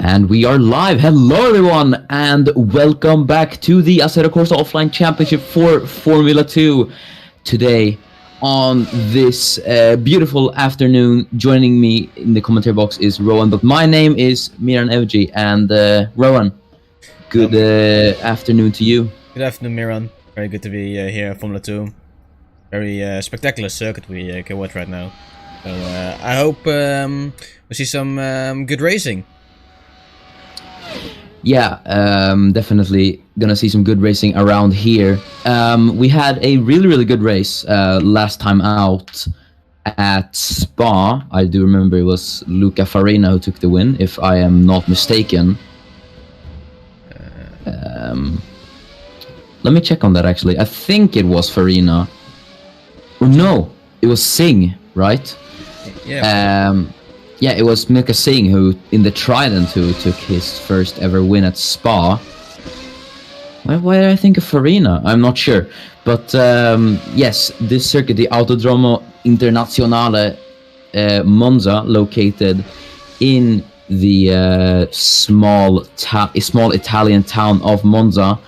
And we are live. Hello, everyone, and welcome back to the Assetto Corsa Offline Championship for Formula 2. Today, on this beautiful afternoon, joining me in the commentary box is Rowan, but my name is Miran Evji, and Rowan, good afternoon to you. Good afternoon, Miran. Very good to be here at Formula 2. Very spectacular circuit we can watch right now. So I hope we see some good racing. Yeah, definitely gonna see some good racing around here. We had a really good race last time out at Spa. I do remember it was Luca Farina who took the win, if I am not mistaken. Let me check on that actually. I think it was Farina. Oh no, it was Singh, right? Yeah. Yeah, it was Milka Singh who, in the Trident, who took his first ever win at Spa. Why did I think of Farina? I'm not sure. But yes, this circuit, the Autodromo Internazionale Monza, located in the small Italian town of Monza,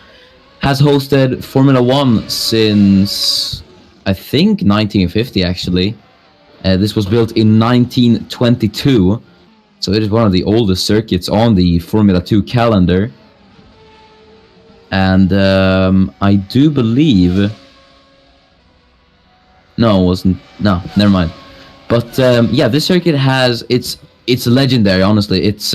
has hosted Formula 1 since, I think, 1950 actually. This was built in 1922, so it is one of the oldest circuits on the Formula 2 calendar. And I do believe... No, it wasn't... No, never mind. But yeah, this circuit has... It's legendary, honestly. It's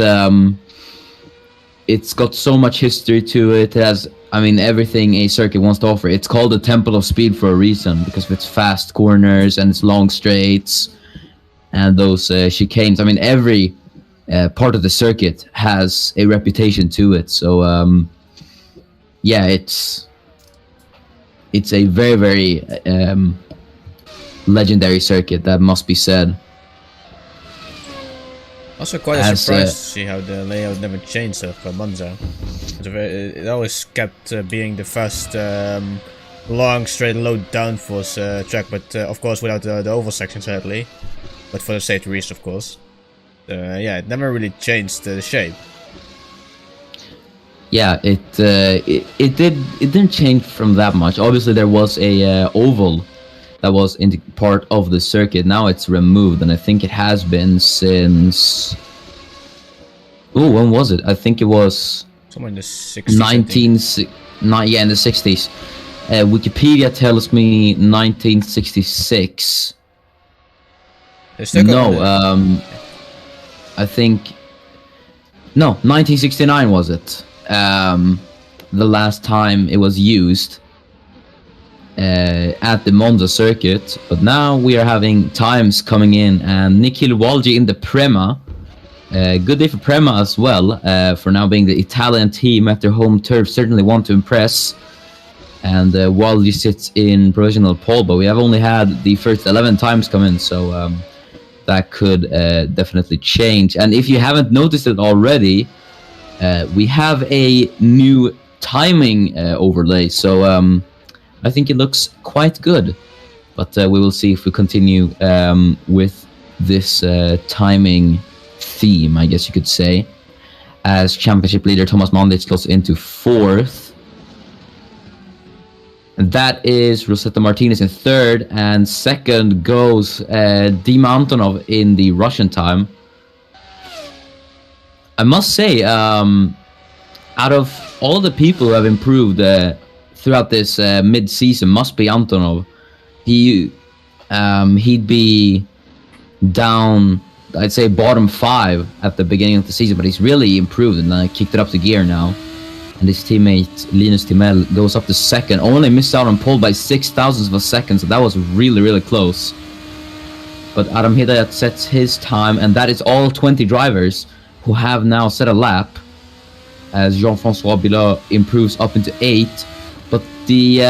got so much history to it. It has... I mean, everything a circuit wants to offer. It's called the Temple of Speed for a reason, because of its fast corners and its long straights and those chicanes. I mean, every part of the circuit has a reputation to it. So, yeah, it's a very legendary circuit, that must be said. Also quite a surprise to see how the layout never changed of Monza. It always kept being the first long, straight, low downforce track, but of course without the oval section, sadly. But for the safety reasons, of course. Yeah, it never really changed the shape. Yeah, it didn't change from that much. Obviously, there was a oval that was in part of the circuit. Now it's removed, and I think it has been since... Oh, when was it? I think it was... Somewhere in the 60s. Yeah, in the 60s. Wikipedia tells me 1966. No, I think... No, 1969 was it. The last time it was used. At the Monza circuit, but now we are having times coming in, and Nikhil Walji in the Prema. Good day for Prema as well, for now being the Italian team at their home turf. Certainly want to impress, and Walji sits in provisional pole, but we have only had the first 11 times come in, so that could definitely change. And if you haven't noticed it already, we have a new timing overlay, so I think it looks quite good, but we will see if we continue with this timing theme, I guess you could say, as championship leader Thomas Mandich goes into 4th. And that is Rosetta Martinez in 3rd, and 2nd goes Dima Antonov in the Russian time. I must say, out of all the people who have improved throughout this mid-season, must be Antonov. He'd be down, I'd say, bottom 5 at the beginning of the season, but he's really improved and kicked it up to gear now. And his teammate Linus Timell goes up to 2nd, only missed out on pole by 0.06 of a second, so that was really close. But Adam Hidayat sets his time, and that is all 20 drivers who have now set a lap, as Jean-François Bilot improves up into 8th. But the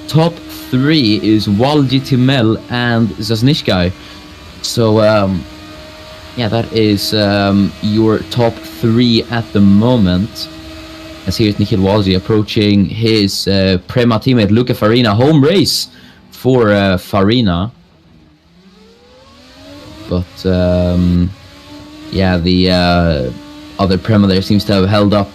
top 3 is Walji, Timel, and Zasnishkai. So, yeah, that is your top 3 at the moment. As here's Nikhil Walji approaching his Prema teammate Luca Farina. Home race for Farina. But, yeah, the other Prema there seems to have held up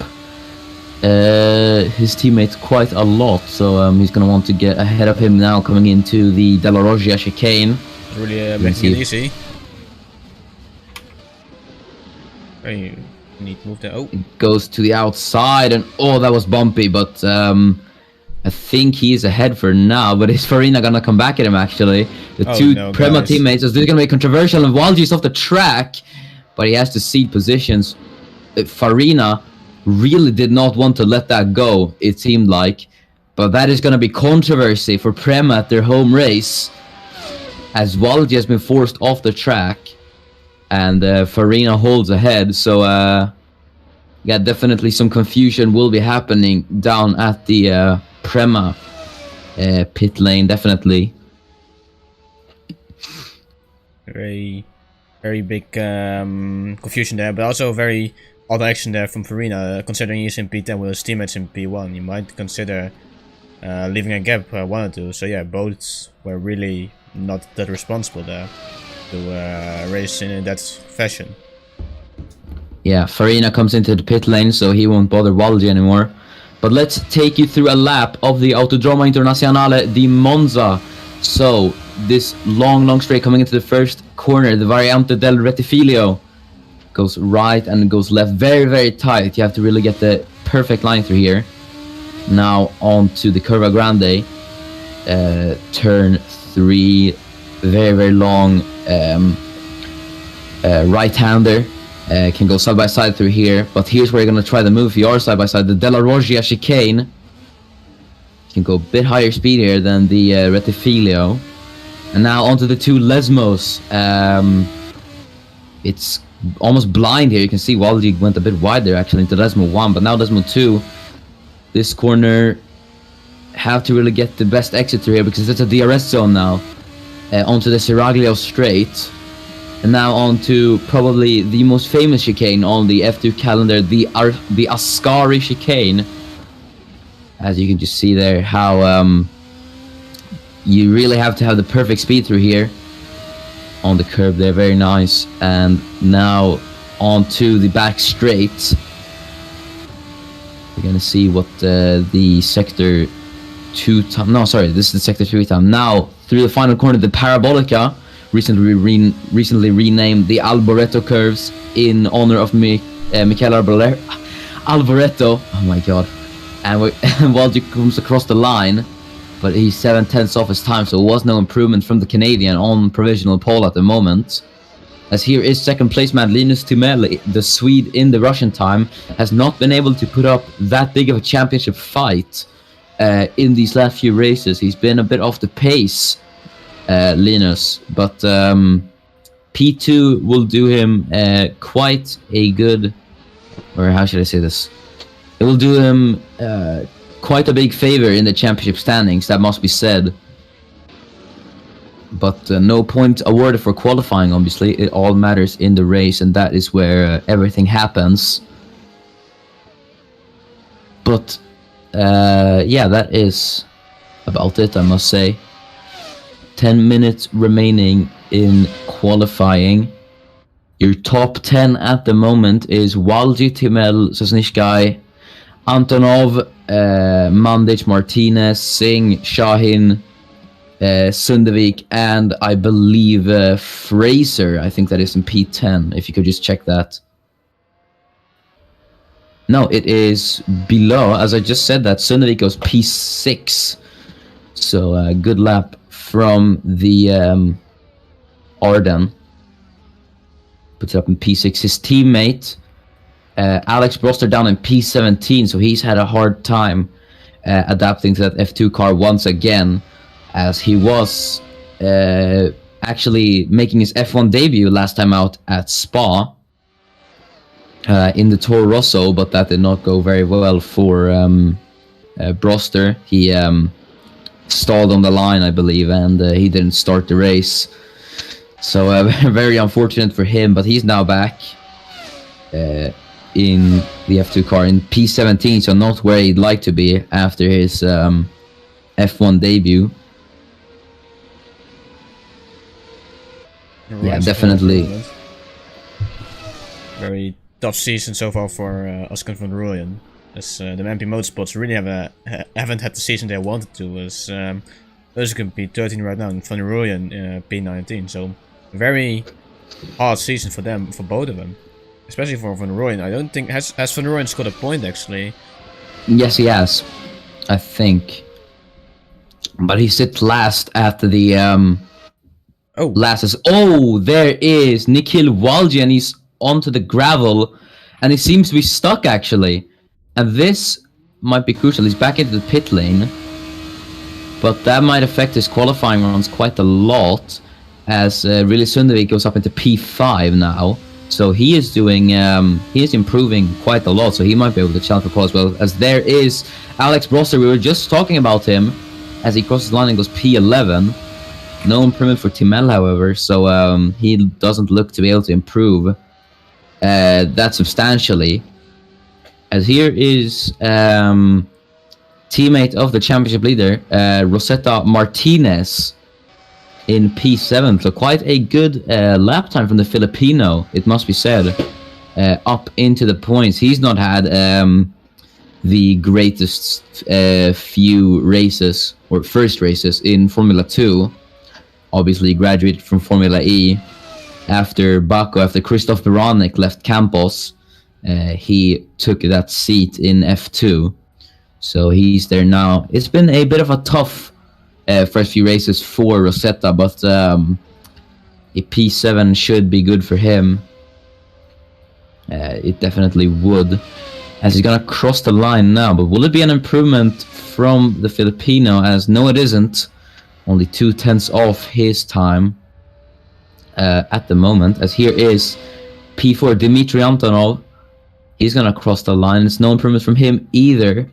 his teammates quite a lot, so he's going to want to get ahead of him now coming into the Della Roggia chicane. Really making it easy. Very neat move there. Oh, it goes to the outside, and oh, that was bumpy, but I think he's ahead for now, but is Farina gonna come back at him actually? The two Prema teammates, this is gonna be controversial, and Walgi's off the track, but he has to cede positions. Farina really did not want to let that go, it seemed like, but that is gonna be controversy for Prema at their home race, as Walgi has been forced off the track, and Farina holds ahead, so yeah, definitely some confusion will be happening down at the Prema pit lane, definitely. Very big confusion there, but also very odd action there from Farina, considering he's in P10 with his teammates in P1. You might consider leaving a gap, one or two. So yeah, both were really not that responsible there to race in that fashion. Yeah, Farina comes into the pit lane, so he won't bother Walgi anymore. But let's take you through a lap of the Autodromo Internazionale di Monza. So, this long straight coming into the first corner, the Variante del Rettifilo goes right and goes left, very tight. You have to really get the perfect line through here. Now on to the Curva Grande, turn 3, very long right-hander. Can go side by side through here, but here's where you're gonna try the move if you are side by side. The Della Roggia chicane. You can go a bit higher speed here than the Rettifilo. And now onto the two Lesmos. It's almost blind here. You can see Walgi went a bit wide there actually into Lesmo 1, but now Lesmo 2. This corner have to really get the best exit through here because it's a DRS zone now. Onto the Seraglio straight. And now on to probably the most famous chicane on the F2 calendar, the Ascari chicane. As you can just see there, how you really have to have the perfect speed through here. On the curb there, very nice. And now on to the back straight. We're gonna see what the sector 2 time. No, sorry, this is the sector 3 time. Now through the final corner, the Parabolica. Recently renamed the Alboreto curves in honor of Michele Alboreto. Oh my god. And Walgi comes across the line, but he's 7/10 off his time, so it was no improvement from the Canadian on provisional pole at the moment. As here is second place man Linus Timell, the Swede in the Russian time, has not been able to put up that big of a championship fight in these last few races. He's been a bit off the pace, Linus, but P2 will do him quite a good, or how should I say this? It will do him quite a big favor in the championship standings, that must be said. But no point awarded for qualifying, obviously. It all matters in the race, and that is where everything happens. But yeah, that is about it, I must say. 10 minutes remaining in qualifying. Your top 10 at the moment is Walgi, Timell, Sosnishkai, Antonov, Mandic, Martinez, Singh, Shahin, Sundevik, and I believe Fraser. I think that is in P10, if you could just check that. No, it is below. As I just said that, Sundevik goes P6. So good lap from the Arden. Puts it up in P6. His teammate, Alex Broster, down in P17, so he's had a hard time adapting to that F2 car once again, as he was actually making his F1 debut last time out at Spa in the Toro Rosso, but that did not go very well for Broster. He stalled on the line, I believe, and he didn't start the race. So very unfortunate for him, but he's now back in the F2 car in P17, so not where he'd like to be after his F1 debut. Yeah, definitely. Very tough season so far for Oscar van Rooyen. As the MP Motorsports really haven't had the season they wanted to. As those can be 13 right now, and Van Rooyen P19. So very hard season for them, for both of them. Especially for Van Rooyen. I don't think has Van Rooyen scored a point actually. Yes, he has. I think. But he sits last after the there is Nikhil Walji, and he's onto the gravel, and he seems to be stuck actually. And this might be crucial. He's back into the pit lane, but that might affect his qualifying runs quite a lot, as really Sundevik goes up into P5 now. So he is doing, he is improving quite a lot. So he might be able to challenge for pole as well. As there is Alex Brosser. We were just talking about him as he crosses the line and goes P11. No improvement for Timel, however. So he doesn't look to be able to improve that substantially. As here is teammate of the championship leader, Rosetta Martinez, in P7. So quite a good lap time from the Filipino, it must be said, up into the points. He's not had the greatest few races, or first races, in Formula 2. Obviously, he graduated from Formula E after Baku, after Christoph Beranek left Campos. He took that seat in F2, so he's there now. It's been a bit of a tough first few races for Rosetta, but a P7 should be good for him. It definitely would, as he's gonna cross the line now. But will it be an improvement from the Filipino? As no, it isn't. Only 2/10 off his time at the moment. As here is P4 Dmitry Antonov. He's gonna cross the line. It's no improvement from him either.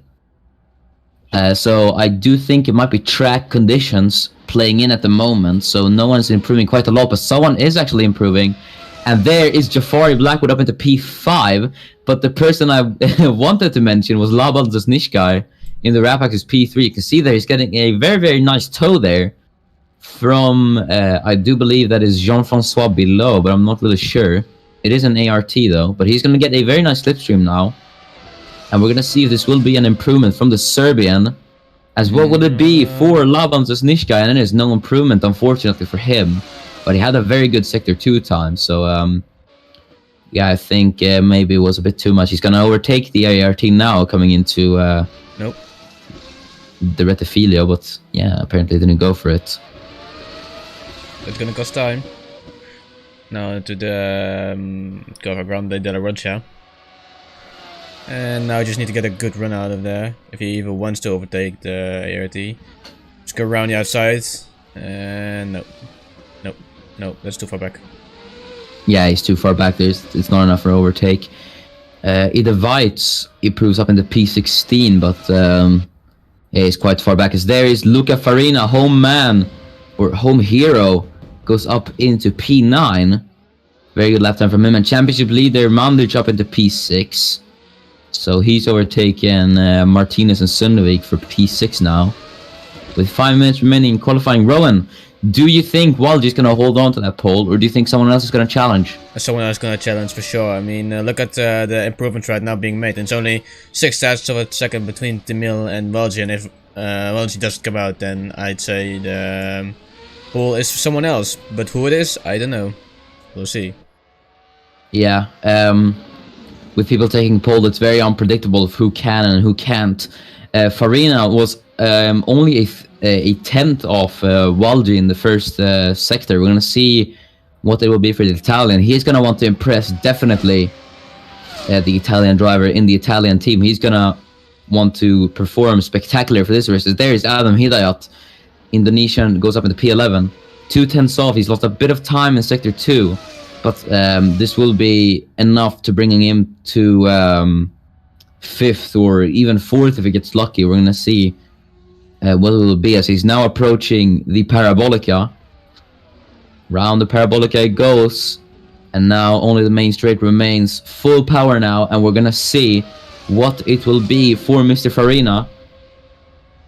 So I do think it might be track conditions playing in at the moment. So no one's improving quite a lot, but someone is actually improving. And there is Jafari Blackwood up into P5. But the person I wanted to mention was Laban Zasnishkai in the Rapax is P3. You can see there he's getting a very, very nice toe there from, I do believe that is Jean-Francois below, but I'm not really sure. It is an ART though, but he's going to get a very nice slipstream now. And we're going to see if this will be an improvement from the Serbian. As what would it be for Laban Zasnishka? And it is no improvement, unfortunately, for him. But he had a very good Sector 2 time. So, yeah, I think maybe it was a bit too much. He's going to overtake the ART now coming into nope. the Rettifilio. But, yeah, apparently didn't go for it. It's going to cost time. Now to the Cova Grande della Rocha. And now I just need to get a good run out of there, if he even wants to overtake the ART. Just go around the outside, and no, that's too far back. Yeah, he's too far back. It's not enough for overtake. Ida Weitz improves up into P16, but yeah, he's quite far back. As there is Luca Farina, home man, or home hero, goes up into P9. Very good lap time from him. And championship leader Mandic up into P6. So he's overtaken Martinez and Sundevik for P6 now. With 5 minutes remaining in qualifying. Rowan, do you think Walji's going to hold on to that pole, or do you think someone else is going to challenge? Someone else is going to challenge for sure. I mean, look at the improvements right now being made. It's only 6 tenths of a second between Timil and Walji, and if Walji doesn't come out, then I'd say the pole is for someone else. But who it is, I don't know. We'll see. Yeah, with people taking pole, it's very unpredictable of who can and who can't. Farina was only a tenth off Walji in the first sector. We're going to see what it will be for the Italian. He's going to want to impress, definitely, the Italian driver in the Italian team. He's going to want to perform spectacular for this race. There is Adam Hidayat, Indonesian, goes up into P11. 2 tenths off. He's lost a bit of time in sector 2. But this will be enough to bringing him to 5th or even 4th if he gets lucky. We're going to see what it will be, as he's now approaching the Parabolica. Round the Parabolica it goes. And now only the main straight remains. Full power now. And we're going to see what it will be for Mr. Farina,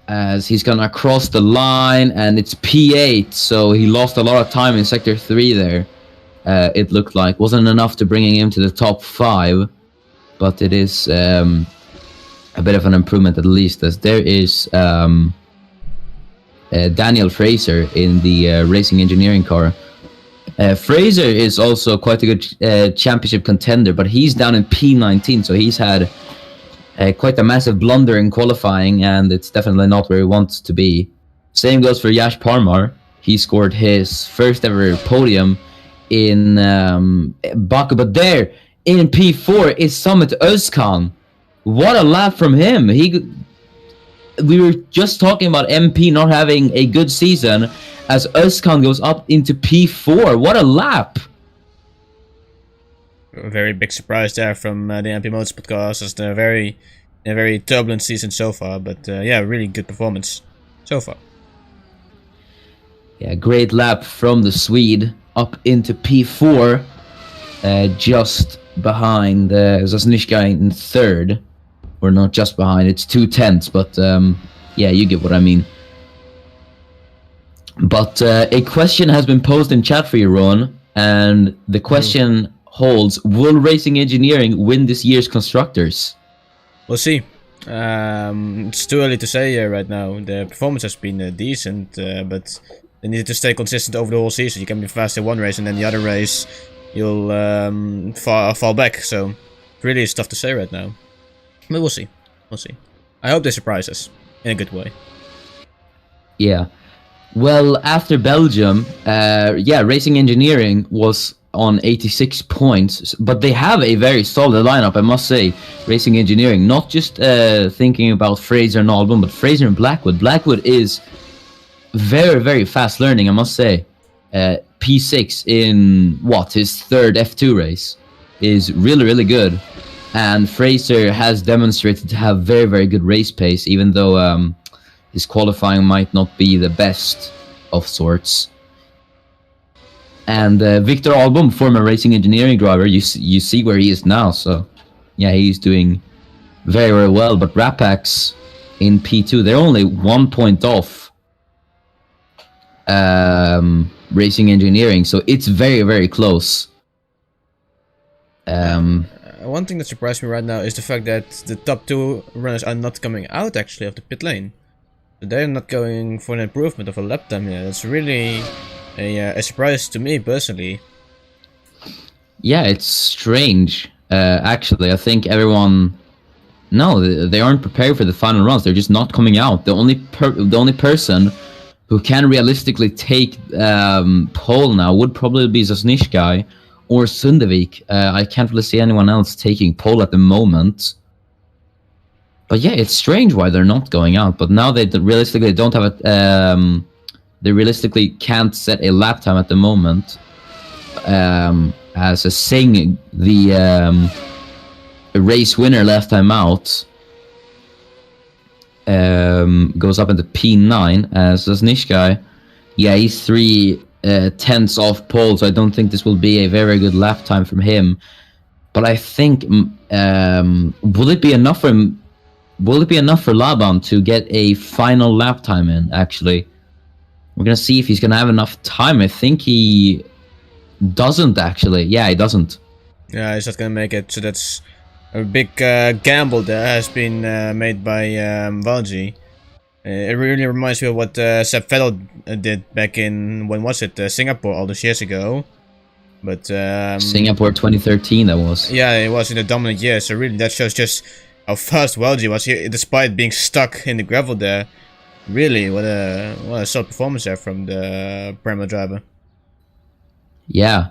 as he's going to cross the line. And it's P8. So he lost a lot of time in sector 3 there. it looked like. Wasn't enough to bringing him to the top 5, but it is a bit of an improvement at least, as there is Daniel Fraser in the racing engineering car. Fraser is also quite a good championship contender, but he's down in P19, so he's had quite a massive blunder in qualifying, and it's definitely not where he wants to be. Same goes for Yash Parmar. He scored his first ever podium in Baku, but there in P4 is Summit Özkan. What a lap from him! We were just talking about MP not having a good season, as Özkan goes up into P4. What a lap! A very big surprise there from the MP Motorsport cars. It's a very turbulent season so far, but yeah, really good performance so far. Yeah, great lap from the Swede up into P4, just behind Zasnishka in 3rd. Or not just behind, it's 2/10, but yeah, you get what I mean. But a question has been posed in chat for you, Ron, and the question holds: will Racing Engineering win this year's Constructors? We'll see. It's too early to say right now. The performance has been decent, but they need to stay consistent over the whole season. You can be fast in one race, and then the other race you'll fall back. So really, it's tough to say right now. But we'll see. We'll see. I hope they surprise us in a good way. Yeah. Well, after Belgium, yeah, Racing Engineering was on 86 points, but they have a very solid lineup, I must say. Racing Engineering, not just thinking about Fraser and Albon, but Fraser and Blackwood. Blackwood is very, very fast learning, I must say. P6 in, his 3rd F2 race is really, really good. And Fraser has demonstrated to have very, very good race pace, even though his qualifying might not be the best of sorts. And Victor Albon, former Racing Engineering driver, you see where he is now. So, yeah, he's doing very, very well. But Rapax in P2, they're only 1 point off Racing Engineering. So it's very, very close. One thing that surprised me right now is the fact that the top 2 runners are not coming out actually of the pit lane. So they're not going for an improvement of a lap time here. That's really a surprise to me personally. Yeah, it's strange. Actually, I think everyone... No, they aren't prepared for the final runs. They're just not coming out. The only person who can realistically take pole now would probably be Zasnishka or Sundevik. I can't really see anyone else taking pole at the moment. But yeah, it's strange why they're not going out. But now they realistically don't have a... they realistically can't set a lap time at the moment. As a Singh, the race winner last time out, goes up into P9 as Zasnishka. Yeah, he's 3/10 off pole, so I don't think this will be a very good lap time from him. But I think will it be enough for him? Will it be enough for Laban to get a final lap time in? Actually, we're gonna see if he's gonna have enough time. I think he doesn't actually. Yeah, he doesn't. Yeah, he's not gonna make it. So that's a big gamble that has been made by Valji. It really reminds me of what Seb Vettel did back in, when was it, Singapore, all those years ago. But Singapore 2013, that was. Yeah, it was in the dominant year. So really, that shows just how fast Valji was here, despite being stuck in the gravel there. Really, what a solid performance there from the Prema driver. Yeah,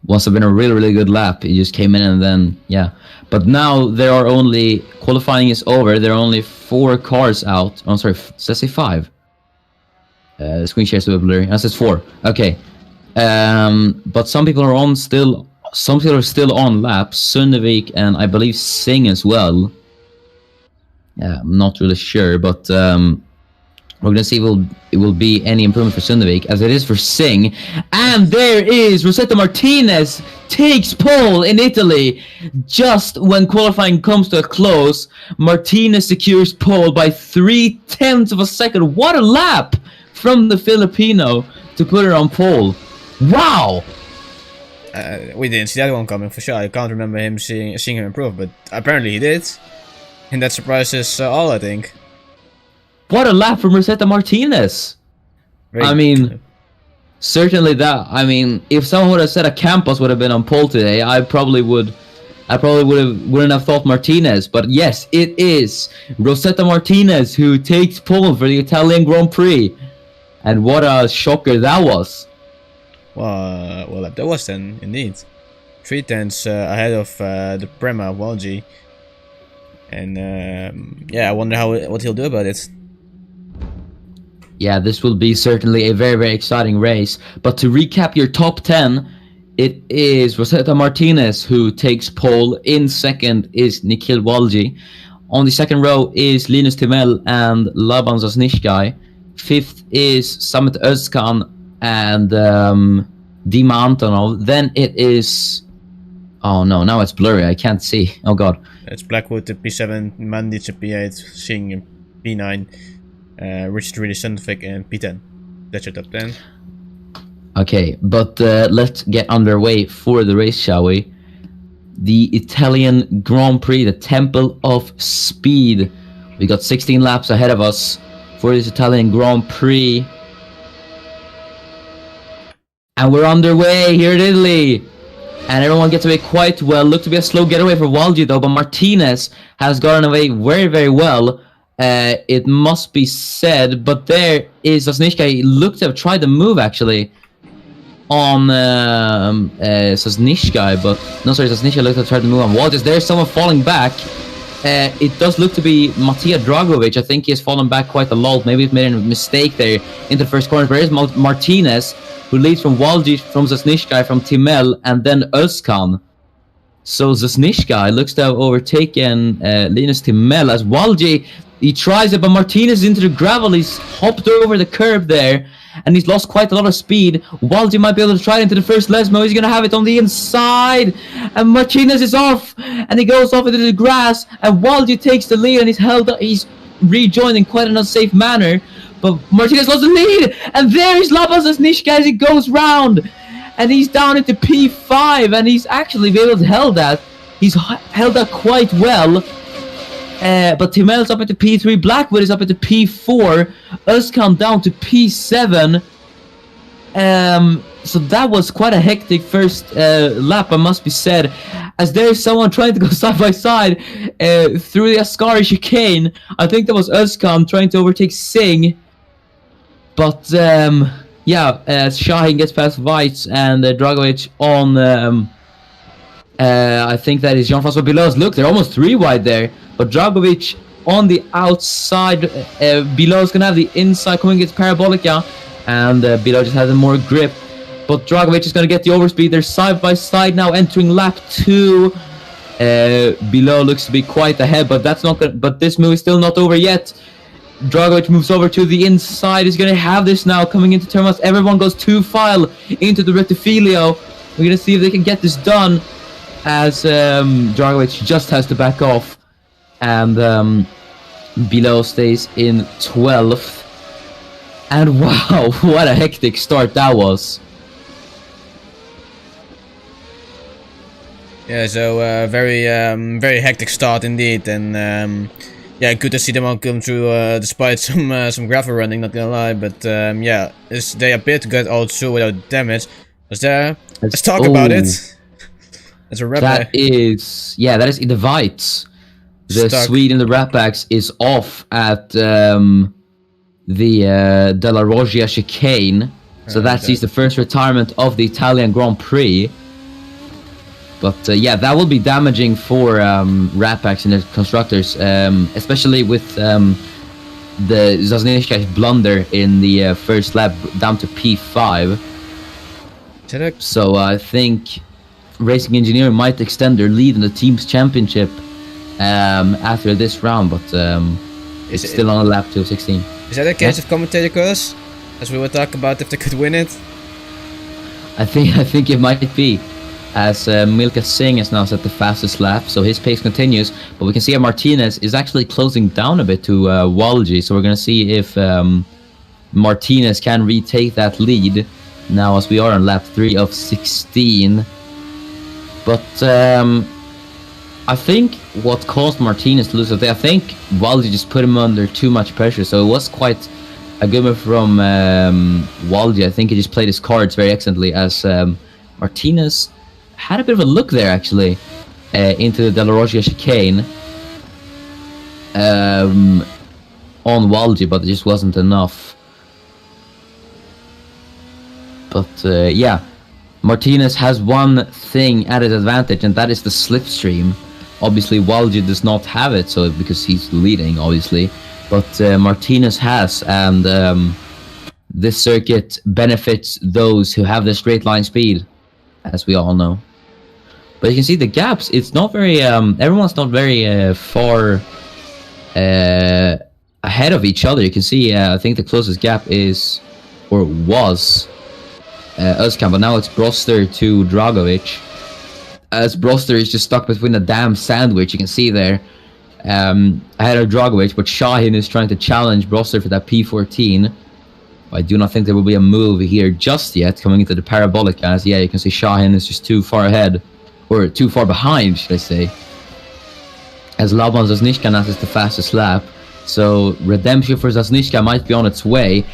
must have been a really, really good lap. He just came in and then, yeah. But now there are only, qualifying is over, there are only 4 cars out. Oh, sorry, let's say 5. Screen shares a bit blurry. That says 4. Okay. But some people are on still, some people are still on laps. Sundevik and I believe Singh as well. I'm not really sure, but we're gonna see if it will be any improvement for Sundevik, as it is for Singh. And there is Rosetta Martinez takes pole in Italy. Just when qualifying comes to a close, Martinez secures pole by 3/10 of a second. What a lap from the Filipino to put her on pole. Wow! we didn't see that one coming for sure. I can't remember him seeing him improve, but apparently he did. And that surprises all, I think. What a lap from Rosetta Martinez! I mean, certainly that. I mean, if someone would have said a Campos would have been on pole today, I probably wouldn't have thought Martinez. But yes, it is Rosetta Martinez who takes pole for the Italian Grand Prix, and what a shocker that was. Well, that was then indeed 3/10 ahead of the Prema Walgi, and yeah, I wonder what he'll do about it. Yeah, this will be certainly a very, very exciting race. But to recap your top 10, it is Rosetta Martinez who takes pole. In second is Nikhil Walgi. On the second row is Linus Timell and Laban Zasnishkai. Fifth is Samet Özkan and Dima Antonov. Then it is... Oh no, now it's blurry. I can't see. Oh god. It's Blackwood to P7, Mandic to P8, Singh P9, Richard Really Sundvik and P10. That's your top 10. Okay, but let's get underway for the race, shall we? The Italian Grand Prix, the Temple of Speed. We got 16 laps ahead of us for this Italian Grand Prix. And we're underway here in Italy. And everyone gets away quite well. Looked to be a slow getaway for Walgi though, but Martinez has gotten away very, very well. It must be said, but there is Zasnishka. He looked to have tried to move actually on Zasnishka, but no, sorry, Zasnishka looked to have tried to move on Walgi. There's someone falling back. It does look to be Matija Dragovic. I think he has fallen back quite a lot. Maybe he's made a mistake there into the first corner. But here's Martinez, who leads from Walgi, from Zasnishka, from Timel, and then Özkan. So Zasnishka looks to have overtaken Linus Timel as Walgi. He tries it, but Martinez is into the gravel. He's hopped over the curb there, and he's lost quite a lot of speed. Walgi might be able to try it into the first Lesmo. He's going to have it on the inside, and Martinez is off, and he goes off into the grass, and Walgi takes the lead, and he's rejoined in quite an unsafe manner. But Martinez lost the lead, and there is Laban Zasnishka as he goes round, and he's down into P5, and he's actually been able to hold that. He's held that quite well. But Timel's up into P3, Blackwood is up into P4, Özkan down to P7. So that was quite a hectic first lap, I must be said, as there's someone trying to go side by side through the Ascari chicane. I think that was Özkan trying to overtake Singh. But yeah, Shahin gets past Weitz and Dragovic on... I think that is Jean-Francois Bilot's. Look, they're almost 3 wide there. But Dragovic on the outside. Bilot's going to have the inside coming against Parabolica. And Bilot just has more grip. But Dragovic is going to get the overspeed. They're side by side now entering lap 2. Bilot looks to be quite ahead. But that's not. But this move is still not over yet. Dragovic moves over to the inside. He's going to have this now coming into turn 1. Everyone goes 2-file into the Rettifilio. We're going to see if they can get this done. As Dragovic just has to back off. And Bilot stays in 12th. And wow, what a hectic start that was. Yeah, so very hectic start indeed, and yeah, good to see them all come through despite some gravel running, not gonna lie, but yeah, they appear to get all through without damage. Let's talk about it. That's a red that is, yeah, that is the Weitz. The Swede in the Ratbacks is off at the Della Roggia chicane. So that sees the first retirement of the Italian Grand Prix. But yeah, that will be damaging for Ratbacks and the constructors, especially with the Zasnishka's blunder in the first lap down to P5. So I think Racing Engineering might extend their lead in the team's championship after this round, but it's still on a lap to 16. Is that a case of commentator curse, as we were talking about if they could win it? I think it might be, as Milka Singh has now set the fastest lap, so his pace continues. But we can see that Martinez is actually closing down a bit to Walgi, so we're going to see if Martinez can retake that lead now, as we are on lap 3 of 16. But I think what caused Martinez to lose that day, I think Waldi just put him under too much pressure. So it was quite a good move from Waldi. I think he just played his cards very excellently, as Martinez had a bit of a look there actually into the Della Roggia chicane on Waldi, but it just wasn't enough. But yeah, Martinez has one thing at his advantage, and that is the slipstream. Obviously, Waldi does not have it, so because he's leading, obviously. But Martinez has, and this circuit benefits those who have the straight line speed, as we all know. But you can see the gaps. It's not very. Everyone's not very far ahead of each other. You can see. I think the closest gap is, or was, Özkan, but now it's Broster to Dragovic. As Broster is just stuck between a damn sandwich, you can see there. Ahead of Dragovic, but Shahin is trying to challenge Broster for that P14. I do not think there will be a move here just yet, coming into the parabolic, as yeah, you can see Shahin is just too far ahead, or too far behind, should I say. As Laban Zasnishka now is the fastest lap, so redemption for Zasnishka might be on its way.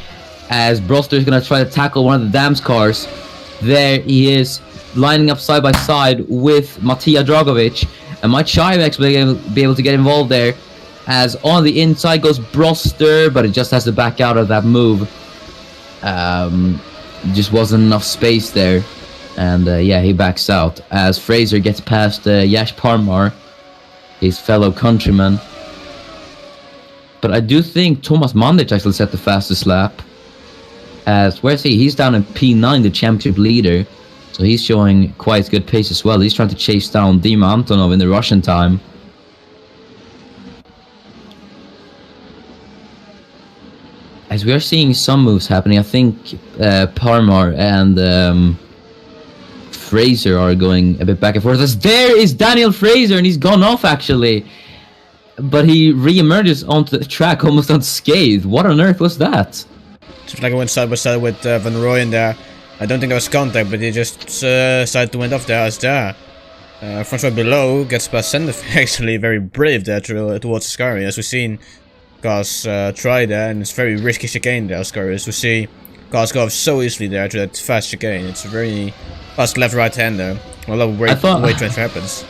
As Broster is going to try to tackle one of the Dams cars. There he is, lining up side by side with Matija Dragovic. And might Shyvex be able to get involved there. As on the inside goes Broster, but it just has to back out of that move. Just wasn't enough space there. And yeah, he backs out. As Fraser gets past Yash Parmar, his fellow countryman. But I do think Thomas Mandic actually set the fastest lap. As, where's he? He's down in P9, the championship leader. So he's showing quite good pace as well. He's trying to chase down Dima Antonov in the Russian time. As we are seeing some moves happening, I think Parmar and Fraser are going a bit back and forth. As there is Daniel Fraser, and he's gone off actually. But he re-emerges onto the track almost unscathed. What on earth was that? Seems like I went side by side with Van Rooyen there. I don't think there was contact, but he just decided to went off there as there. Francois below gets past Senderf, actually very brave there towards Ascari. As we've seen cars try there, and it's very risky chicane there, Ascari. As we see cars go off so easily there to that fast chicane. It's a very fast left-right hander. A lot of weight transfer happens.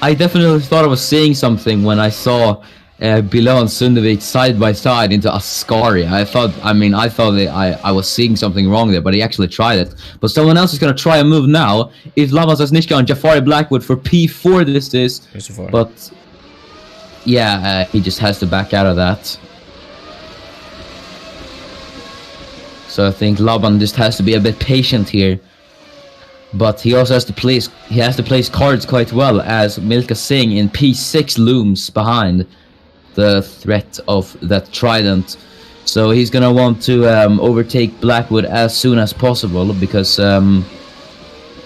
I definitely thought I was seeing something when I saw Bilo and Sundevic side by side into Ascari. I thought that I was seeing something wrong there, but he actually tried it. But someone else is going to try a move now. It's Laban Zasnishka and Jafari Blackwood for P4 this is. But yeah, he just has to back out of that. So I think Laban just has to be a bit patient here. But he also has to place cards quite well, as Milka Singh in P6 looms behind the threat of that trident. So he's gonna want to overtake Blackwood as soon as possible, because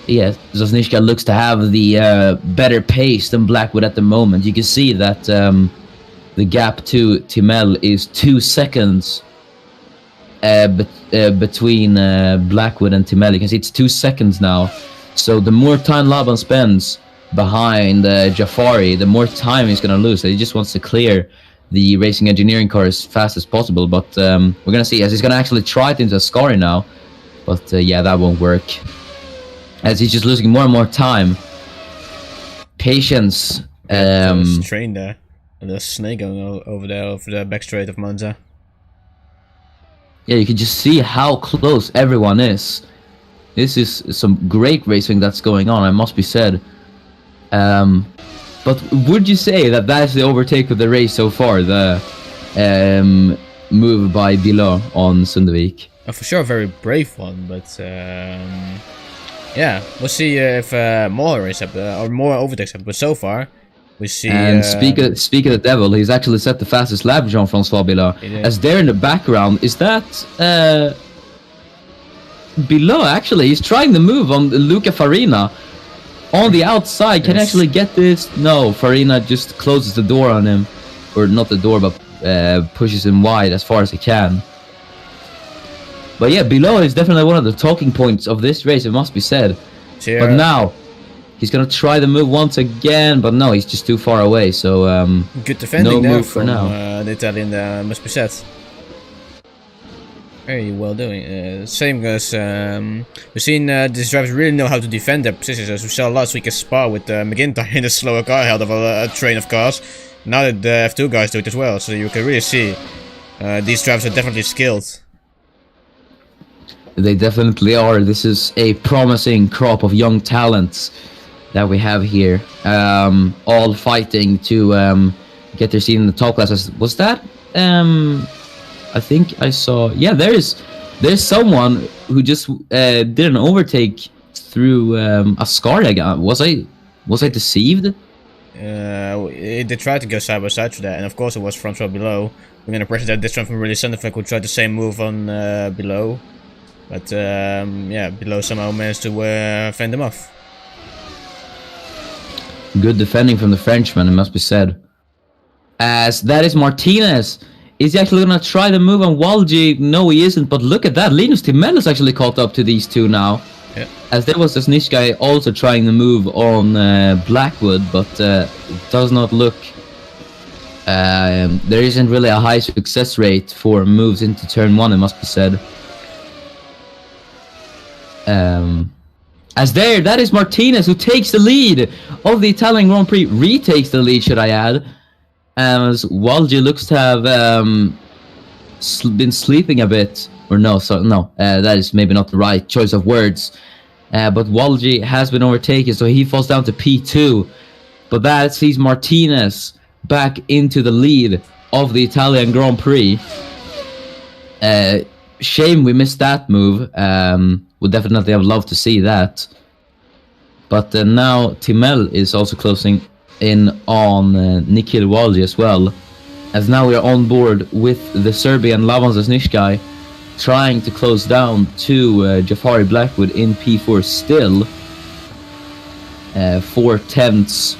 yeah, Zasnishka looks to have the better pace than Blackwood at the moment. You can see that the gap to Timel is 2 seconds between Blackwood and Timel. You can see it's 2 seconds now. So the more time Laban spends behind Jafari, the more time he's going to lose. So he just wants to clear the racing engineering car as fast as possible. But we're going to see, as he's going to actually try it into Ascari now. But yeah, that won't work, as he's just losing more and more time. Patience. There's a train there, and there's a snake going over there over the back straight of Monza. Yeah, you can just see how close everyone is. This is some great racing that's going on, it must be said. But would you say that that's the overtake of the race so far, the move by Bilo on Sundevik? For sure, a very brave one, but yeah, we'll see if more race happen, or more overtakes happen. But so far, we see. And speak of the devil, he's actually set the fastest lap, Jean-Francois Bilo. As there in the background, is that Bilo? Actually, he's trying the move on Luca Farina on the outside. Can actually get this? No, Farina just closes the door on him, or not the door, but pushes him wide as far as he can. But yeah, Bilo is definitely one of the talking points of this race, it must be said. But now, He's gonna try the move once again, but no, he's just too far away. So good defending no there move for from now. the Italian, must be said. Very well doing. Same as we've seen these drivers really know how to defend their positions. As we saw last week, a Spa with McIntyre in a slower car held of a train of cars. Now that the F2 guys do it as well, so you can really see these drivers are definitely skilled. They definitely are. This is a promising crop of young talents that we have here, all fighting to get their seat in the top classes. Was that? I think I saw. Yeah, there's someone who just did an overtake through Ascaria. Was I deceived? They tried to go side by side for that, and of course it was front row below. We're gonna press that this time from really Sandefek who tried the same move on below, but yeah, below somehow managed to fend them off. Good defending from the Frenchman, it must be said. As that is Martinez. Is he actually gonna try the move on Walji? No, he isn't. But look at that, Linus Timell is actually caught up to these two now. Yeah. As there was this niche guy also trying the move on Blackwood, but it does not look. There isn't really a high success rate for moves into turn 1, it must be said. As there, that is Martinez who takes the lead of the Italian Grand Prix. Retakes the lead, should I add. As Walji looks to have been sleeping a bit. Or no, that is maybe not the right choice of words. But Walji has been overtaken, so he falls down to P2. But that sees Martinez back into the lead of the Italian Grand Prix. Shame we missed that move. Would definitely have loved to see that. But now Timel is also closing in on Nikhil Walji as well. As now we are on board with the Serbian Lavan Zasnishkai, trying to close down to Jafari Blackwood in P4 still. 4/10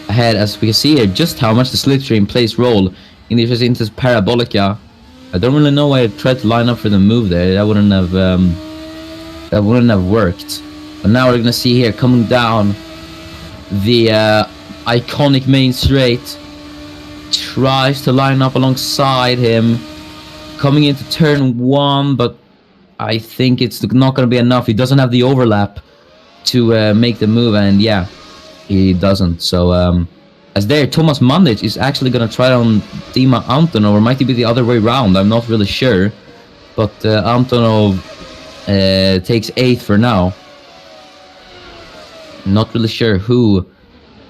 ahead, as we can see here, just how much the slipstream plays role in the Inter Parabolica. I don't really know why I tried to line up for the move there. That wouldn't have worked. But now we're gonna see here coming down the iconic main straight. Tries to line up alongside him, coming into turn 1, but I think it's not gonna be enough. He doesn't have the overlap to make the move, and yeah, he doesn't. So as there, Thomas Mandic is actually gonna try on Dima Antonov, or might it be the other way around? I'm not really sure, but Antonov takes 8th for now. Not really sure who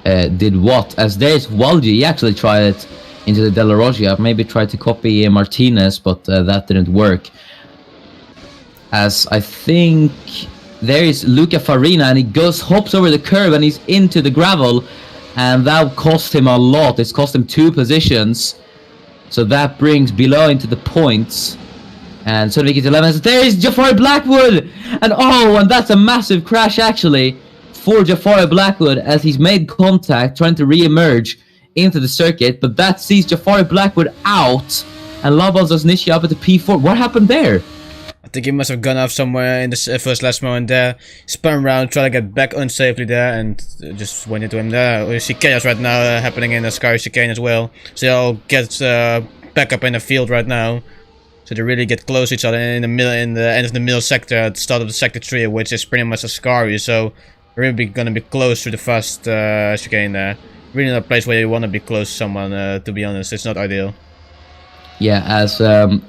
did what. As there's Walji, he actually tried it into the Della Roggia. Maybe tried to copy Martinez, but that didn't work. As I think there is Luca Farina, and he hops over the curve and he's into the gravel, and that cost him a lot. It's cost him 2 positions, so that brings below into the points. And so we get 11. There is Jafari Blackwood, and that's a massive crash actually for Jafari Blackwood, as he's made contact trying to re-emerge into the circuit, but that sees Jafari Blackwood out, and Laban Zasnishi up at the P4. What happened there? I think he must have gone off somewhere in the first last moment there, spun around, tried to get back unsafely there, and just went into him there. We see chaos right now happening in the Sky Chicane as well, so they all get back up in the field right now. So they really get close to each other in the middle, in the end of the middle sector, at the start of the sector 3, which is pretty much Ascari. So we're really gonna be close to the first chicane there. Really not a place where you want to be close to someone. To be honest, it's not ideal. Yeah, as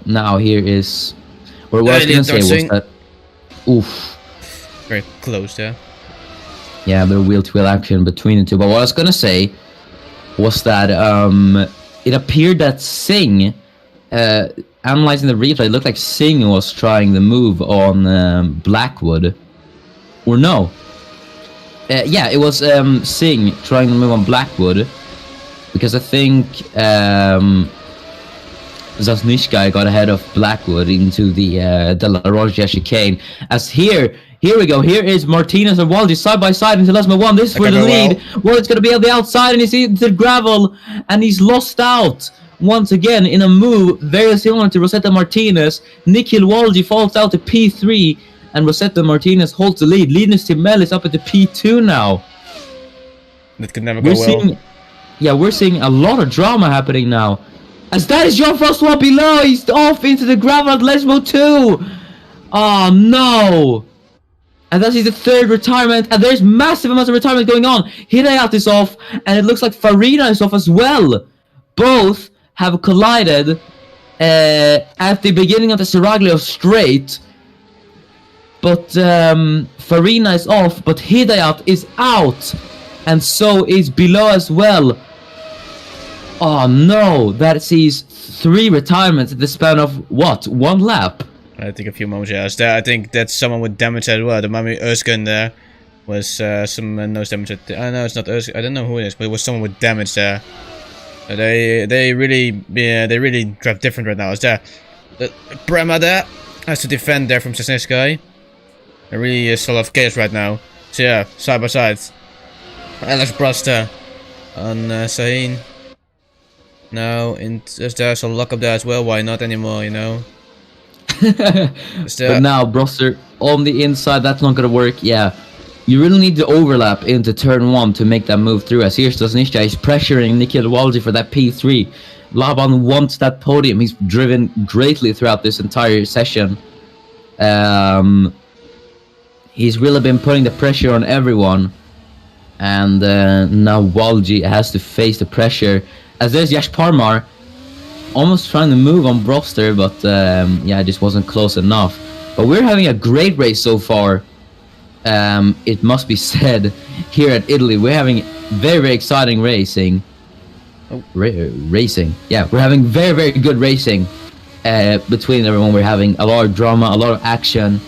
now here is, or what I was gonna say was that, oof, very close there. Yeah, the wheel-to-wheel action between the two. But what I was gonna say was that it appeared that Singh, analyzing the replay, it looked like Singh was trying the move on Blackwood, or no? Yeah, it was Singh trying to move on Blackwood, because I think Zasnishkai got ahead of Blackwood into the Della Roggia chicane. As here we go. Here is Martinez and Walji side by side into Lesma 1. This is for the lead. Well, it's going to be on the outside, and you see the gravel, and he's lost out once again in a move very similar to Rosetta Martinez. Nikhil Walji falls out to P3, and Rosetta Martinez holds the lead. Linus Timel is up at the P2 now. That could never go well. We're seeing a lot of drama happening now. As that is Jean-Francois below, he's off into the gravel at Lesmo 2. Oh no. And that's his third retirement, and there's massive amounts of retirement going on. Hidayat is off, and it looks like Farina is off as well. Both have collided at the beginning of the Seraglio straight. But Farina is off, but Hidayat is out. And so is below as well. Oh no, that sees 3 retirements in the span of what? 1 lap? I think a few moments, yeah. I think that's someone with damage as well. The Mami Erskine there was some nose damage. No, it's not Erskine. I don't know who it is, but it was someone with damage there. They really drive different right now. Is there Brema there has to defend there from Sasnisky. It really is a lot of chaos right now. So yeah, side by side. Alex Bruster on Sahin. Now, there's a lock up there as well. Why not anymore, you know? But now, Bruster on the inside, that's not gonna work. Yeah, you really need to overlap into turn 1 to make that move through. As here's Sasnisha is pressuring Nikhil Walji for that P3. Laban wants that podium. He's driven greatly throughout this entire session. He's really been putting the pressure on everyone. And now Walji has to face the pressure. As there's Yash Parmar almost trying to move on Broster, but yeah, it just wasn't close enough. But we're having a great race so far. It must be said, here at Italy, we're having very, very exciting racing. Oh, racing. Yeah, we're having very, very good racing between everyone. We're having a lot of drama, a lot of action.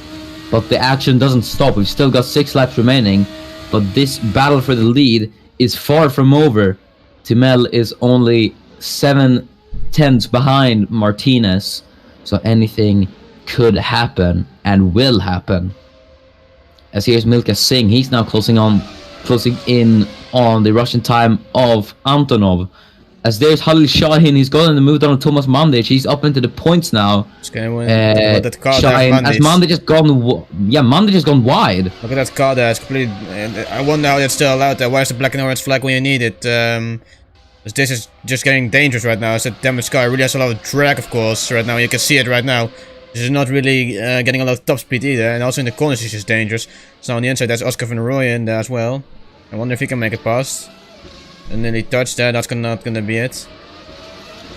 But the action doesn't stop. We've still got 6 laps remaining. But this battle for the lead is far from over. Timel is only 7/10 behind Martinez. So anything could happen and will happen. As here's Milka Singh. He's now closing in on the Russian time of Antonov. As there's Halil Shahin, he's gotten the move down on Thomas Mandic. He's up into the points now. Shahin, as Mandic has gone, Mandic has gone wide. Look at that car there. It's completely. I wonder how that's still allowed there. Why is the black and orange flag when you need it? This is just getting dangerous right now. As that damaged car really has a lot of drag, of course. Right now, you can see it right now. This is not really getting a lot of top speed either, and also in the corners it's just dangerous. So on the inside, there's Oscar van Rooyen there as well. I wonder if he can make it past. And nearly touched there. That's not gonna be it.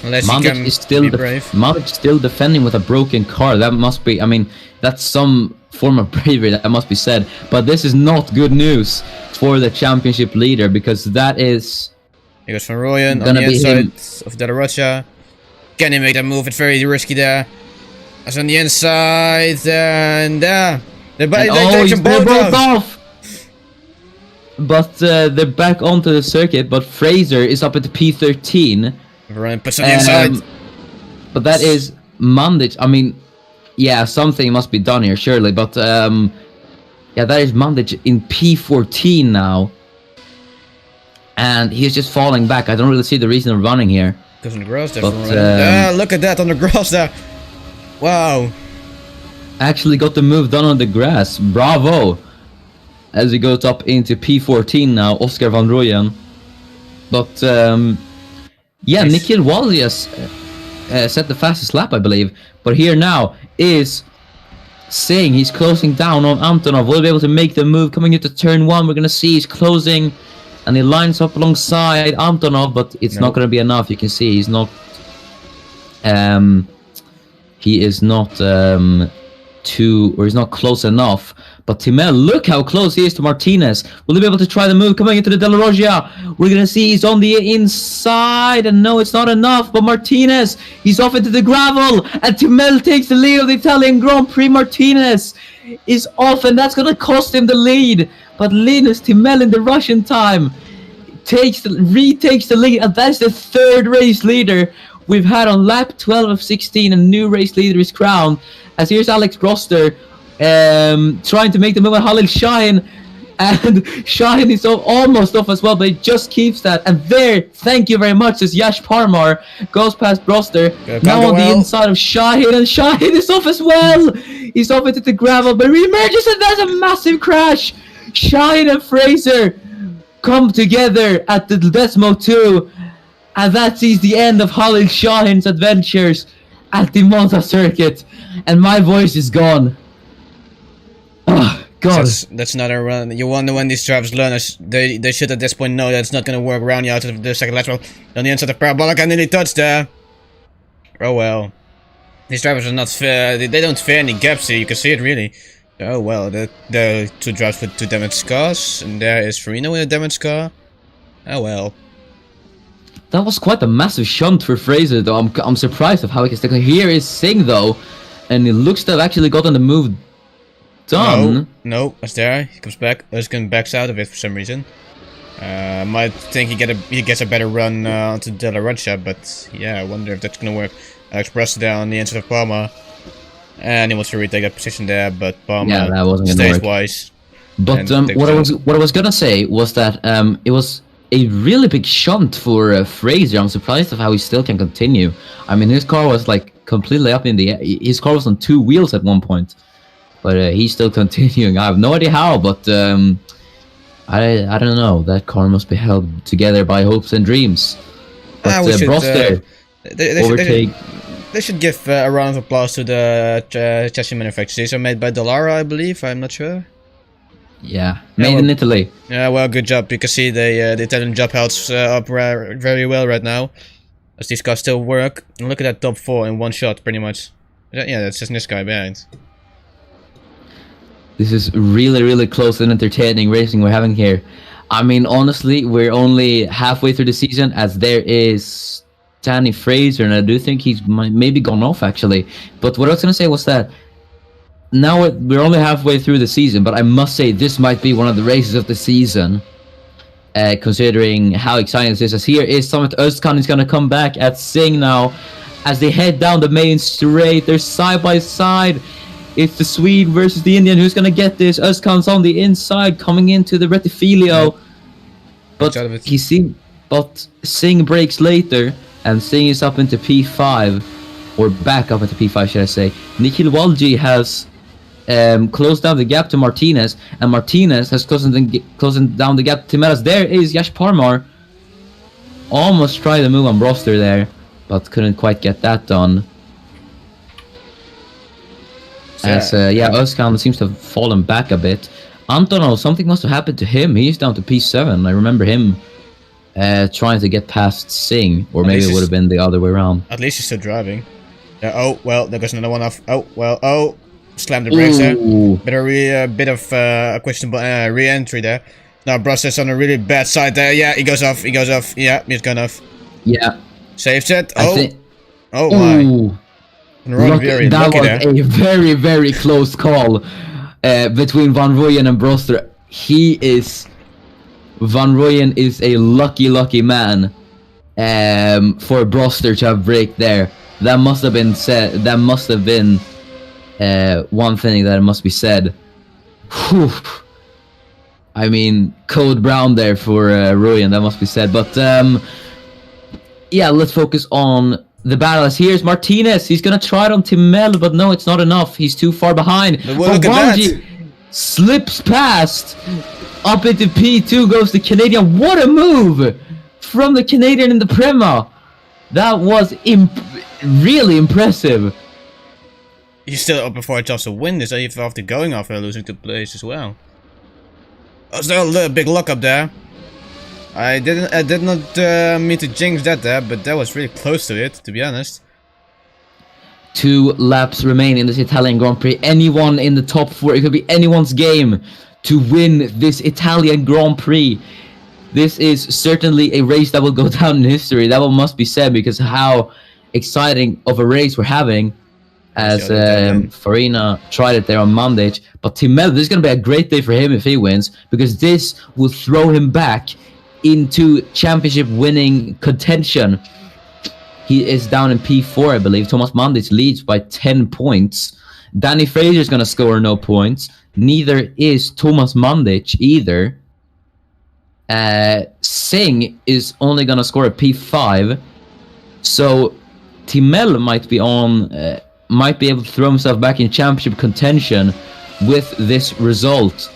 Unless he can be brave. Mandic still defending with a broken car. That must be. I mean, that's some form of bravery. That must be said. But this is not good news for the championship leader, because that is. He goes van Rooyen on the inside of De La Rocha. Can he make that move? It's very risky there. As on the inside and there. They're both off. But they're back onto the circuit. But Fraser is up at the P13. Right, puts on the inside. But that is Mandic. I mean, yeah, something must be done here, surely. But yeah, that is Mandic in P14 now. And he's just falling back. I don't really see the reason of running here. Goes on the grass there. Look at that on the grass there. Wow. Actually got the move done on the grass. Bravo. As he goes up into P14 now, Oscar van Rooyen. But yeah, Nikhil Walji has set the fastest lap, I believe. But here now is Singh. He's closing down on Antonov. Will be able to make the move coming into turn 1. We're gonna see he's closing, and he lines up alongside Antonov, but it's not gonna be enough. You can see he's not. He is not he's not close enough. But Timel, look how close he is to Martinez. Will he be able to try the move coming into the De La Rogia? We're gonna see he's on the inside, and no, it's not enough. But Martinez, he's off into the gravel, and Timel takes the lead of the Italian Grand Prix. Martinez is off, and that's gonna cost him the lead. But Linus Timel in the Russian time retakes the lead, and that's the 3rd race leader we've had on lap 12 of 16. A new race leader is crowned. As here's Alex Broster trying to make the move on Halil Shahin. And Shine is almost off as well, but he just keeps that. And there, thank you very much, as Yash Parmar goes past Broster. Now on the inside of Shahid, and Shahid is off as well. He's off into the gravel, but re-emerges, and there's a massive crash. Shahid and Fraser come together at the Desmo 2, and that sees the end of Khalil Shahin's adventures at the Monza circuit. And my voice is gone. Oh, God. That's not a run. You wonder when these drivers learn. They should at this point know that it's not going to work around you out of the second last row. On the inside of Parabolic, I nearly touched there. Oh well. These drivers are not fair. They don't fear any gaps here. You can see it really. Oh well. The two drivers with 2 damaged cars. And there is Farina with a damaged car. Oh well. That was quite a massive shunt for Fraser, though. I'm surprised of how he can stick. Here is Singh, though. And it looks to have actually gotten the move done. No, that's there. He comes back. Özkan backs out of it for some reason. Might think he gets a better run onto De La Rocha, but yeah, I wonder if that's gonna work. Alex Broster there on the inside of Palma, and he wants to retake that position there, but Palma that wasn't gonna stays work. wise. But what I was gonna say was that it was a really big shunt for Fraser. I'm surprised of how he still can continue. I mean, his car was like completely up in the air. His car was on 2 wheels at one point. But he's still continuing. I have no idea how, but I don't know. That car must be held together by hopes and dreams. But Broster overtake. They should give a round of applause to the chassis manufacturers. These are made by Dallara, I believe. I'm not sure. Yeah, made in Italy. Yeah, well, good job. You can see the Italian job holds up very well right now, as these cars still work. And look at that top 4 in one shot, pretty much. Yeah, that's just this guy behind. This is really close and entertaining racing we're having here. I mean, honestly, we're only halfway through the season, as there is Danny Fraser, and I do think he's maybe gone off, actually. But what I was going to say was that now we're only halfway through the season, but I must say this might be one of the races of the season, considering how exciting this is. As here is Summit Özkan is going to come back at Singh now, as they head down the main straight. They're side by side. It's the Swede versus the Indian. Who's gonna get this? Özkan's on the inside, coming into the Retifilio. But but Singh breaks later, and Singh is up into P5, or back up into P5, should I say? Nikhil Walji has closed down the gap to Martinez, and Martinez has closing down the gap to Melas. There is Yash Parmar. Almost tried to move on Broster there, but couldn't quite get that done. As Özkan seems to have fallen back a bit. Antonov, something must have happened to him. He's down to P7. I remember him trying to get past Singh, or maybe it would have been the other way around. At least he's still driving. Oh well, there goes another one off. Oh well, slammed the brakes there. Bit of a questionable re-entry there. Now Broster's on a really bad side there. Yeah, he goes off. Yeah, he's gone off. Yeah. Saves it. Oh my. That was a very close call between Van Rooyen and Broster. Van Rooyen is a lucky man for Broster to have braked there. That must have been said. That must have been one thing that must be said. Whew. I mean, Code Brown there for Rooyen, that must be said. But yeah, let's focus on the battle. As here's Martinez. He's gonna try it on Timel, but no, it's not enough. He's too far behind. Wanji slips past. Up into P2 goes the Canadian. What a move from the Canadian in the Prema. That was really impressive. He's still up before it jumps to win this, even after going off and losing to place as well. Oh, still a big lock up there. I did not mean to jinx that there, but that was really close to it, to be honest. 2 laps remain in this Italian Grand Prix. Anyone in the top 4, it could be anyone's game to win this Italian Grand Prix. This is certainly a race that will go down in history. That one must be said, because how exciting of a race we're having. As Farina tried it there on Monday. But Timel, this is going to be a great day for him if he wins, because this will throw him back into championship winning contention. He is down in P4, I believe. Thomas Mandis leads by 10 points. Danny Fraser's gonna score no points. Neither is Thomas Mandic either. Singh is only gonna score a P5. So Timel might be might be able to throw himself back in championship contention with this result.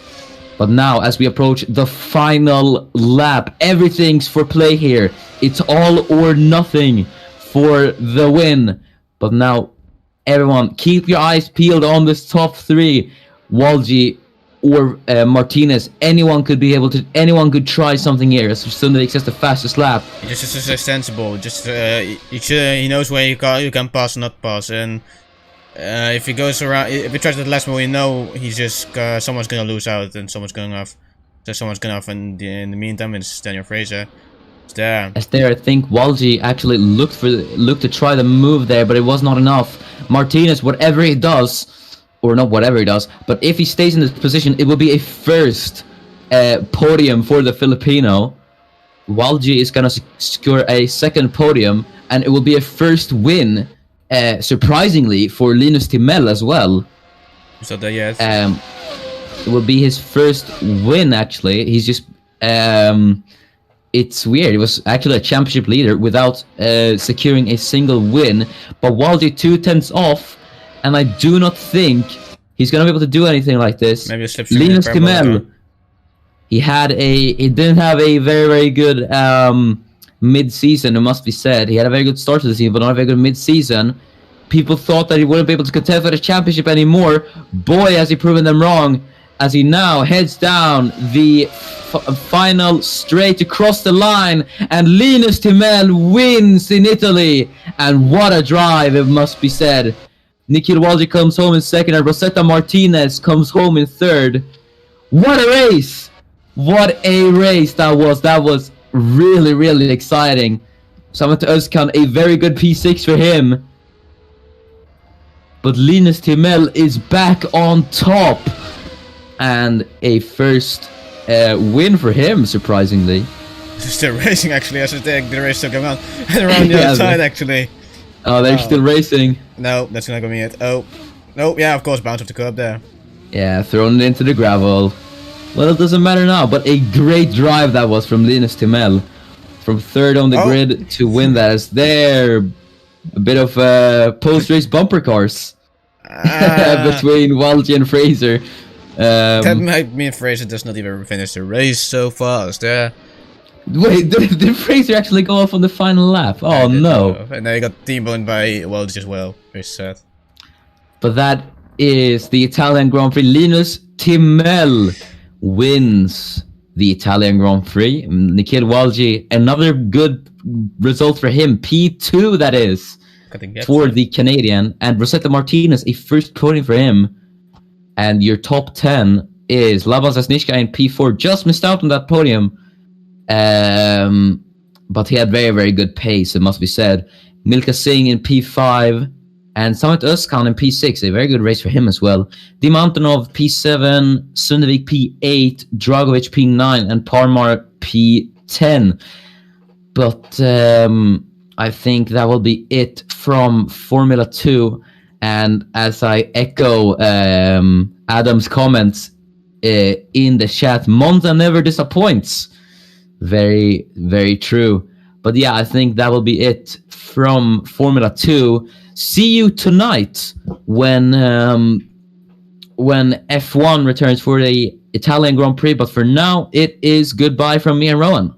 But now, as we approach the final lap, everything's for play here. It's all or nothing for the win. But now, everyone, keep your eyes peeled on this top three. Walji or Martinez, anyone could try something here. As Sundvik says, the fastest lap. Just sensible. He knows where you can pass and not pass. And if he goes around, if he tries to the last move, he's just someone's gonna lose out and someone's going off. So someone's going off, and in the meantime, it's Daniel Fraser. It's there. As there, I think Walji actually looked to try the move there, but it was not enough. Martinez, whatever he does, or not whatever he does, but if he stays in this position, it will be a first podium for the Filipino. Walji is gonna secure a second podium, and it will be a first win. Surprisingly for Linus Timel as well. So that, yes. It will be his first win. Actually, he's just it's weird. He was actually a championship leader without securing a single win. But Walji 2/10 off, and I do not think he's gonna be able to do anything like this. Maybe a slip. Linus Timel, he didn't have a very good mid-season, it must be said. He had a very good start to the season, but not a very good mid-season. People thought that he wouldn't be able to contend for the championship anymore. Boy, has he proven them wrong, as he now heads down the final straight to cross the line, and Linus Timel wins in Italy. And what a drive, it must be said. Nikhil Walji comes home in second, and Rosetta Martinez comes home in third. What a race! What a race that was. That was really exciting. Samet Özkan, a very good P6 for him. But Linus Timel is back on top. And a first win for him, surprisingly. Still racing, actually. I should think the race still going on. And around the other side, actually. Oh, they're still racing. No, that's not going to be it. Oh. No, yeah, of course, bounce off the curb there. Yeah, thrown it into the gravel. Well, it doesn't matter now, but a great drive that was from Linus Timel. From third on the grid to win that. As there, a bit of post-race bumper cars between Walji and Fraser. That might mean Fraser does not even finish the race so fast. Yeah. Wait, did Fraser actually go off on the final lap? Oh no! And now he got T-boned by Walji as well. Very sad. But that is the Italian Grand Prix. Linus Timel wins the Italian Grand Prix. Nikhil Walji, another good result for him. P2, that is, for the Canadian. And Rosetta Martinez, a first podium for him. And your top 10 is Laban Zasnishka in P4. Just missed out on that podium. But he had very good pace, it must be said. Milka Singh in P5. And Samet Özkan in P6, a very good race for him as well. Dimantonov P7, Sundvik P8, Dragovic P9, and Parmar P10. But I think that will be it from Formula 2. And as I echo Adam's comments in the chat, Monza never disappoints. Very true. But yeah, I think that will be it from Formula 2. See you tonight when F1 returns for the Italian Grand Prix. But for now, it is goodbye from me and Rowan.